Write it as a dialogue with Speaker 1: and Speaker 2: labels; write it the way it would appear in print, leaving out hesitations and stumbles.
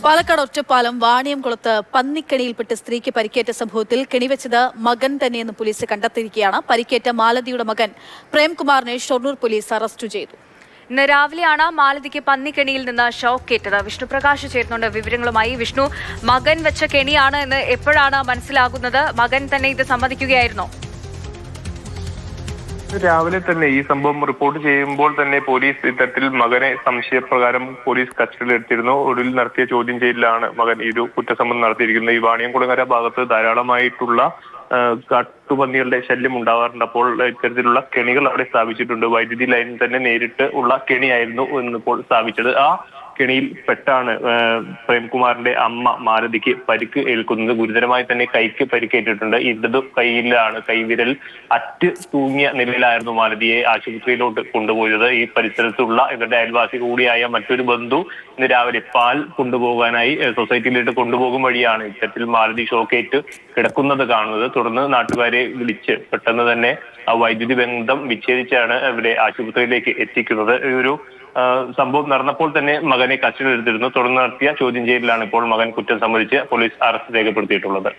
Speaker 1: പാലക്കാട് ഒറ്റപ്പാലം വാണിയംകുളത്ത് പന്നിക്കണിയിൽപ്പെട്ട് സ്ത്രീക്ക് പരിക്കേറ്റ സംഭവത്തിൽ കെണിവെച്ചത് മകൻ തന്നെയെന്ന് പോലീസ് കണ്ടെത്തിയിരിക്കുകയാണ്. പരിക്കേറ്റ മാലതിയുടെ മകൻ പ്രേംകുമാറിനെ ഷൊർണൂർ പോലീസ് അറസ്റ്റ് ചെയ്തു.
Speaker 2: ഇന്ന് രാവിലെയാണ് മാലതിക്ക് പന്നിക്കെണിയിൽ നിന്ന് ഷോക്കേറ്റത്. വിഷ്ണുപ്രകാശ് ചേരുന്നുണ്ട് വിവരങ്ങളുമായി. വിഷ്ണു, മകൻ വെച്ച കെണിയാണ് എന്ന് എപ്പോഴാണ് മനസ്സിലാകുന്നത്? മകൻ തന്നെ ഇത് സമ്മതിക്കുകയായിരുന്നോ?
Speaker 3: രാവിലെ തന്നെ ഈ സംഭവം റിപ്പോർട്ട് ചെയ്യുമ്പോൾ തന്നെ പോലീസ് ഇത്തരത്തിൽ മകനെ സംശയപ്രകാരം പോലീസ് കസ്റ്റഡിയിലെടുത്തിരുന്നു. ഒടുവിൽ നടത്തിയ ചോദ്യം ചെയ്യലിലാണ് മകൻ ഈ ഒരു കുറ്റസമ്മതം നടത്തിയിരിക്കുന്നത്. ഈ വാണിയംകുളങ്ങര ഭാഗത്ത് ധാരാളമായിട്ടുള്ള കാട്ടുപന്നികളുടെ ശല്യം ഉണ്ടാവാറുണ്ട്. അപ്പോൾ ഇത്തരത്തിലുള്ള കെണികൾ അവിടെ സ്ഥാപിച്ചിട്ടുണ്ട്. വൈദ്യുതി ലൈനിൽ തന്നെ നേരിട്ട് ഉള്ള കെണിയായിരുന്നു ഇന്നിപ്പോൾ സ്ഥാപിച്ചത്. ആ കെണിയിൽ പെട്ടാണ് പ്രേംകുമാറിന്റെ അമ്മ മാലതിക്ക് പരിക്ക് ഏൽക്കുന്നത്. ഗുരുതരമായി തന്നെ കൈക്ക് പരിക്കേറ്റിട്ടുണ്ട്. ഇടതു കൈയിലാണ്, കൈവിരൽ അറ്റ് തൂങ്ങിയ നിലയിലായിരുന്നു മാലതിയെ ആശുപത്രിയിലോട്ട് കൊണ്ടുപോയത്. ഈ പരിസരത്തുള്ള ഇവരുടെ അയൽവാസി കൂടിയായ മറ്റൊരു ബന്ധു ഇന്ന് രാവിലെ പാൽ കൊണ്ടുപോകാനായി സൊസൈറ്റിയിലേക്ക് കൊണ്ടുപോകും വഴിയാണ് ഇത്തരത്തിൽ മാലതി ഷോക്കേറ്റ് കിടക്കുന്നത് കാണുന്നത്. തുടർന്ന് നാട്ടുകാരെ വിളിച്ച് പെട്ടെന്ന് തന്നെ ആ വൈദ്യുതി ബന്ധം വിച്ഛേദിച്ചാണ് ഇവിടെ ആശുപത്രിയിലേക്ക് എത്തിക്കുന്നത്. ഈ ഒരു സംഭവം നടന്നപ്പോൾ തന്നെ മകനെ കസ്റ്റഡിയിലെടുത്തിരുന്നു. തുടർന്ന് നടത്തിയ ചോദ്യം ചെയ്യലിലാണ് ഇപ്പോൾ മകൻ കുറ്റം സമ്മതിച്ച് പോലീസ് അറസ്റ്റ് രേഖപ്പെടുത്തിയിട്ടുള്ളത്.